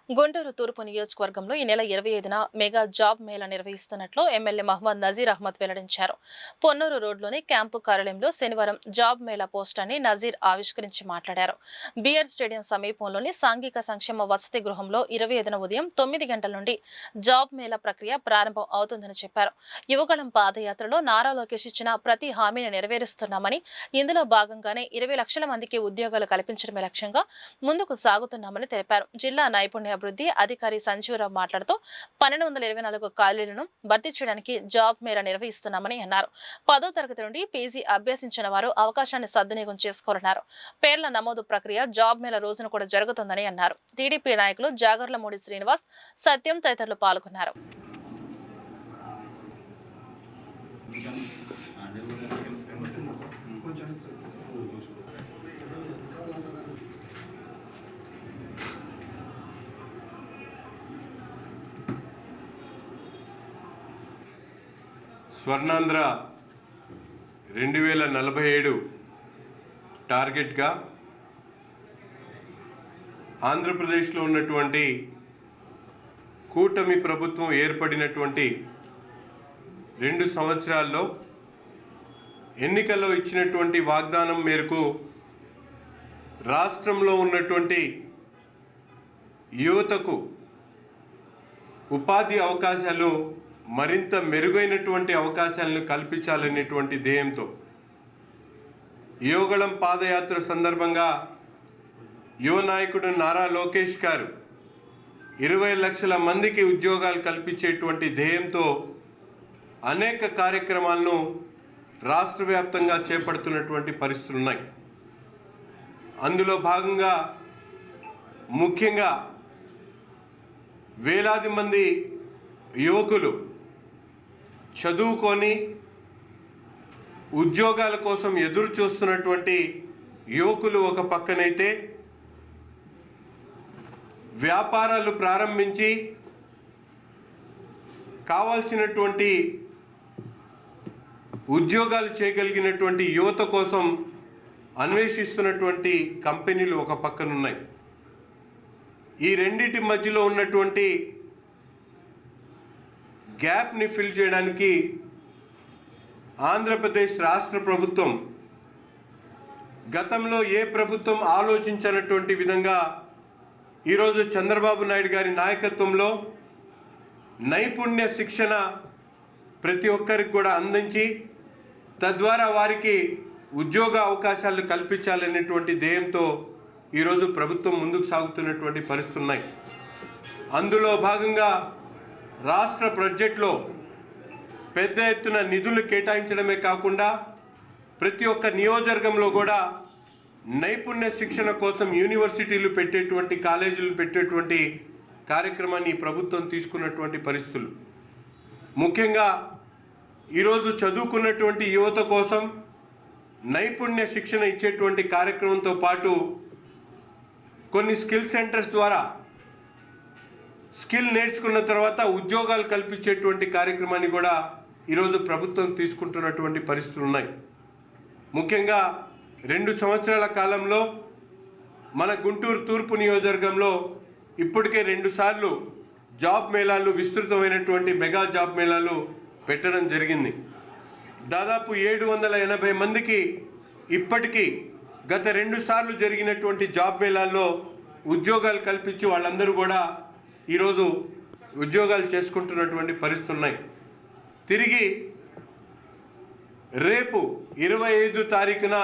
గుంటూరు తూర్పు నియోజకవర్గంలో ఈ నెల 25న మెగా జాబ్ మేళా నిర్వహిస్తున్నట్లు ఎమ్మెల్యే మహ్మద్ నజీర్ అహ్మద్ వెల్లడించారు. పొన్నూరు రోడ్లోని క్యాంపు కార్యాలయంలో శనివారం జాబ్ మేళా పోస్టర్ని నజీర్ ఆవిష్కరించి మాట్లాడారు. బిఆర్ స్టేడియం సమీపంలోని సాంఘిక సంక్షేమ వసతి గృహంలో 25న ఉదయం 9 గంటల నుండి జాబ్ మేళా ప్రక్రియ ప్రారంభం అవుతుందని చెప్పారు. యువగళం పాదయాత్రలో నారా లోకేష్ ఇచ్చిన ప్రతి హామీని నెరవేరుస్తున్నామని, ఇందులో భాగంగానే 20 లక్షల మందికి ఉద్యోగాలు కల్పించడమే లక్ష్యంగా ముందుకు సాగుతున్నామని తెలిపారు. జిల్లా నైపుణ్య అభివృద్ధి అధికారి సంజీవరావు మాట్లాడుతూ 1224 ఖాళీలను భర్తీ చేయడానికి జాబ్ మేళా నిర్వహిస్తున్నామని అన్నారు. 10వ తరగతి నుండి పీజీ అభ్యసించిన వారు అవకాశాన్ని సద్వినియోగం చేసుకోవాలన్నారు. పేర్ల నమోదు ప్రక్రియ జాబ్ మేళా రోజున కూడా జరుగుతుందని అన్నారు. టీడీపీ నాయకులు జాగర్లమూడి శ్రీనివాస్, సత్యం తదితరులు పాల్గొన్నారు. స్వర్ణాంధ్ర 2047 టార్గెట్గా ఆంధ్రప్రదేశ్లో ఉన్నటువంటి కూటమి ప్రభుత్వం ఏర్పడినటువంటి 2 సంవత్సరాల్లో ఎన్నికల్లో ఇచ్చినటువంటి వాగ్దానం మేరకు రాష్ట్రంలో ఉన్నటువంటి యువతకు ఉపాధి అవకాశాలు మరింత మెరుగైనటువంటి అవకాశాలను కల్పించాలనేటువంటి ధ్యేయంతో యువగళం పాదయాత్ర సందర్భంగా యువ నాయకుడు నారా లోకేష్ గారు 20 లక్షల మందికి ఉద్యోగాలు కల్పించేటువంటి ధ్యేయంతో అనేక కార్యక్రమాలను రాష్ట్ర వ్యాప్తంగా చేపడుతున్నటువంటి పరిస్థితులు ఉన్నాయి. అందులో భాగంగా ముఖ్యంగా వేలాది మంది యువకులు చదువుకొని ఉద్యోగాల కోసం ఎదురు చూస్తున్నటువంటి యువకులు ఒక పక్కనైతే, వ్యాపారాలు ప్రారంభించి కావాల్సినటువంటి ఉద్యోగాలు చేయగలిగినటువంటి యువత కోసం అన్వేషిస్తున్నటువంటి కంపెనీలు ఒక పక్కనున్నాయి. ఈ రెండింటి మధ్యలో ఉన్నటువంటి గ్యాప్ని ఫిల్ చేయడానికి ఆంధ్రప్రదేశ్ రాష్ట్ర ప్రభుత్వం గతంలో ఏ ప్రభుత్వం ఆలోచించినటువంటి విధంగా ఈరోజు చంద్రబాబు నాయుడు గారి నాయకత్వంలో నైపుణ్య శిక్షణ ప్రతి ఒక్కరికి కూడా అందించి తద్వారా వారికి ఉద్యోగ అవకాశాలు కల్పించాలనేటువంటి ధ్యేయంతో ఈరోజు ప్రభుత్వం ముందుకు సాగుతున్నటువంటి పరిస్థితులు ఉన్నాయి. అందులో భాగంగా రాష్ట్ర బడ్జెట్లో పెద్ద ఎత్తున నిధులు కేటాయించడమే కాకుండా ప్రతి ఒక్క నియోజకవర్గంలో కూడా నైపుణ్య శిక్షణ కోసం యూనివర్సిటీలు పెట్టేటువంటి, కాలేజీలు పెట్టేటువంటి కార్యక్రమాన్ని ప్రభుత్వం తీసుకున్నటువంటి పరిస్థితులు. ముఖ్యంగా ఈరోజు చదువుకున్నటువంటి యువత కోసం నైపుణ్య శిక్షణ ఇచ్చేటువంటి కార్యక్రమంతో పాటు కొన్ని స్కిల్ సెంటర్స్ ద్వారా స్కిల్ నేర్చుకున్న తర్వాత ఉద్యోగాలు కల్పించేటువంటి కార్యక్రమాన్ని కూడా ఈరోజు ప్రభుత్వం తీసుకుంటున్నటువంటి పరిస్థితులు ఉన్నాయి. ముఖ్యంగా 2 సంవత్సరాల కాలంలో మన గుంటూరు తూర్పు నియోజకవర్గంలో ఇప్పటికే 2 సార్లు జాబ్ మేళాలు, విస్తృతమైనటువంటి మెగా జాబ్ మేళాలు పెట్టడం జరిగింది. దాదాపు 780 మందికి ఇప్పటికీ గత 2 సార్లు జరిగినటువంటి జాబ్ మేళాల్లో ఉద్యోగాలు కల్పించి వాళ్ళందరూ కూడా ఈరోజు ఉద్యోగాలు చేసుకుంటున్నటువంటి పరిస్థితులు ఉన్నాయి. తిరిగి రేపు 25 తారీఖున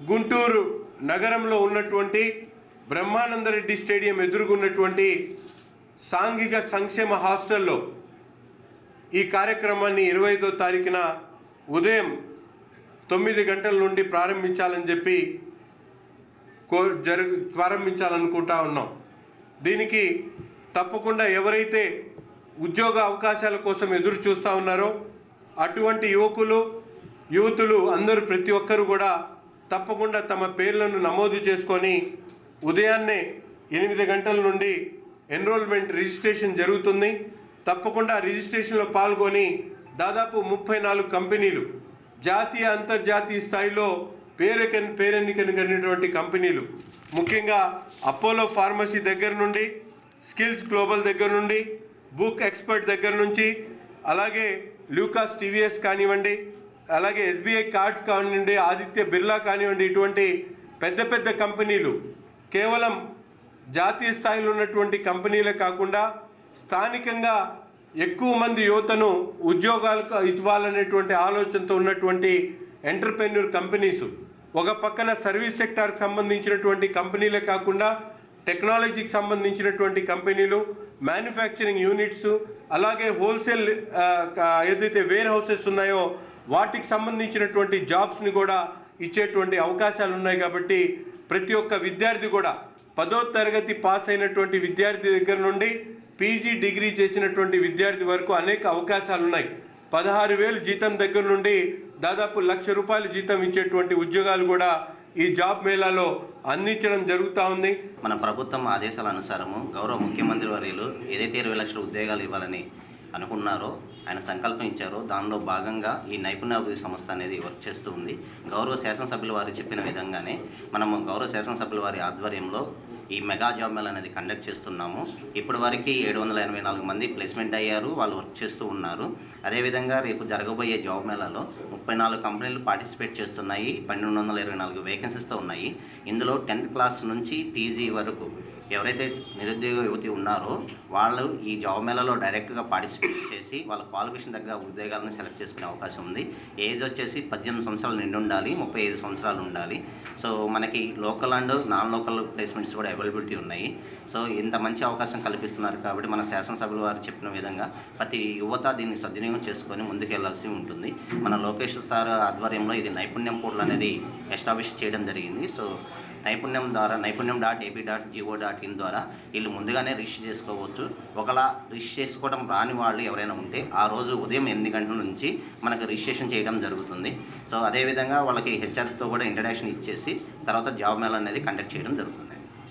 గుంటూరు నగరంలో ఉన్నటువంటి బ్రహ్మానందరెడ్డి స్టేడియం ఎదురుగున్నటువంటి సాంఘిక సంక్షేమ హాస్టల్లో ఈ కార్యక్రమాన్ని 25వ తారీఖున ఉదయం 9 గంటల నుండి ప్రారంభించాలని చెప్పి ప్రారంభించాలనుకుంటా ఉన్నాం. దీనికి తప్పకుండా ఎవరైతే ఉద్యోగ అవకాశాల కోసం ఎదురు చూస్తూ ఉన్నారో అటువంటి యువతులు అందరూ ప్రతి ఒక్కరు కూడా తప్పకుండా తమ పేర్లను నమోదు చేసుకొని ఉదయాన్నే 8 గంటల నుండి ఎన్రోల్మెంట్ రిజిస్ట్రేషన్ జరుగుతుంది. తప్పకుండా రిజిస్ట్రేషన్లో పాల్గొని దాదాపు 34 కంపెనీలు జాతీయ అంతర్జాతీయ స్థాయిలో పేరెన్నికైనటువంటి కంపెనీలు, ముఖ్యంగా అపోలో ఫార్మసీ దగ్గర నుండి స్కిల్స్ గ్లోబల్ దగ్గర నుండి, బుక్ ఎక్స్పర్ట్ దగ్గర నుంచి, అలాగే లూకాస్ టీవీఎస్ కానివ్వండి, అలాగే ఎస్బీఐ కార్డ్స్ కానివ్వండి, ఆదిత్య బిర్లా కానివ్వండి, ఇటువంటి పెద్ద పెద్ద కంపెనీలు కేవలం జాతీయ స్థాయిలో ఉన్నటువంటి కంపెనీలే కాకుండా స్థానికంగా ఎక్కువ మంది యువతను ఉద్యోగాలకు ఇవ్వాలనేటువంటి ఆలోచనతో ఉన్నటువంటి ఎంటర్ప్రెన్యూర్ కంపెనీసు, ఒక పక్కన సర్వీస్ సెక్టార్కి సంబంధించినటువంటి కంపెనీలే కాకుండా టెక్నాలజీకి సంబంధించినటువంటి కంపెనీలు, మ్యానుఫ్యాక్చరింగ్ యూనిట్స్, అలాగే హోల్సేల్ ఏదైతే వేర్ హౌసెస్ ఉన్నాయో వాటికి సంబంధించినటువంటి జాబ్స్ని కూడా ఇచ్చేటువంటి అవకాశాలు ఉన్నాయి. కాబట్టి ప్రతి ఒక్క విద్యార్థి కూడా 10వ తరగతి పాస్ అయినటువంటి విద్యార్థి దగ్గర నుండి పీజీ డిగ్రీ చేసినటువంటి విద్యార్థి వరకు అనేక అవకాశాలు ఉన్నాయి. 16,000 జీతం దగ్గర నుండి దాదాపు ₹1,00,000 జీతం ఇచ్చేటువంటి ఉద్యోగాలు కూడా ఈ జాబ్ మేళాలో అందించడం జరుగుతూ ఉంది. మన ప్రభుత్వం ఆదేశాల అనుసారము గౌరవ ముఖ్యమంత్రి వర్యులు ఏదైతే 20 లక్షల ఉద్యోగాలు ఇవ్వాలని అనుకున్నారో, ఆయన సంకల్పం ఇచ్చారో, దానిలో భాగంగా ఈ నైపుణ్యాభివృద్ధి సంస్థ అనేది వర్క్ చేస్తూ ఉంది. గౌరవ శాసనసభ్యుల వారు చెప్పిన విధంగానే మనము గౌరవ శాసనసభ్యుల వారి ఆధ్వర్యంలో ఈ మెగా జాబ్ మేళా అనేది కండక్ట్ చేస్తున్నాము. ఇప్పటి వరకు 784 మంది ప్లేస్మెంట్ అయ్యారు, వాళ్ళు వర్క్ చేస్తూ ఉన్నారు. అదేవిధంగా రేపు జరగబోయే జాబ్ మేళాలో 34 కంపెనీలు పార్టిసిపేట్ చేస్తున్నాయి. 1224 వేకెన్సీస్తో ఉన్నాయి. ఇందులో 10th క్లాస్ నుంచి పీజీ వరకు ఎవరైతే నిరుద్యోగ యువతి ఉన్నారో వాళ్ళు ఈ జాబ్ మేళాలో డైరెక్ట్గా పార్టిసిపేట్ చేసి వాళ్ళ క్వాలిఫికేషన్ తగ్గ ఉద్యోగాలను సెలెక్ట్ చేసుకునే అవకాశం ఉంది. ఏజ్ వచ్చేసి 18 సంవత్సరాలు నిండి ఉండాలి, 35 సంవత్సరాలు ఉండాలి. సో మనకి local and non local placements కూడా అవైలబిలిటీ ఉన్నాయి. సో ఇంత మంచి అవకాశం కల్పిస్తున్నారు కాబట్టి మన శాసనసభ్యుల వారు చెప్పిన విధంగా ప్రతి యువత దీన్ని సద్వినియోగం చేసుకొని ముందుకెళ్లాల్సి ఉంటుంది. మన లోకేష్ సార్ ఆధ్వర్యంలో ఇది నైపుణ్యం పోర్టల్ అనేది ఎస్టాబ్లిష్ చేయడం జరిగింది. సో నైపుణ్యం ద్వారా naypunnyam.ap.go.in ద్వారా వీళ్ళు ముందుగానే రిజిస్టర్ చేసుకోవచ్చు. ఒకలా రిజిస్టర్ చేసుకోవడం రాని వాళ్ళు ఎవరైనా ఉంటే ఆ రోజు ఉదయం 8 గంటల నుంచి మనకు రిజిస్ట్రేషన్ చేయడం జరుగుతుంది. సో అదేవిధంగా వాళ్ళకి హెచ్ఆర్తో కూడా ఇంట్రడక్షన్ ఇచ్చేసి తర్వాత జాబ్ మేళా అనేది కండక్ట్ చేయడం జరుగుతుంది.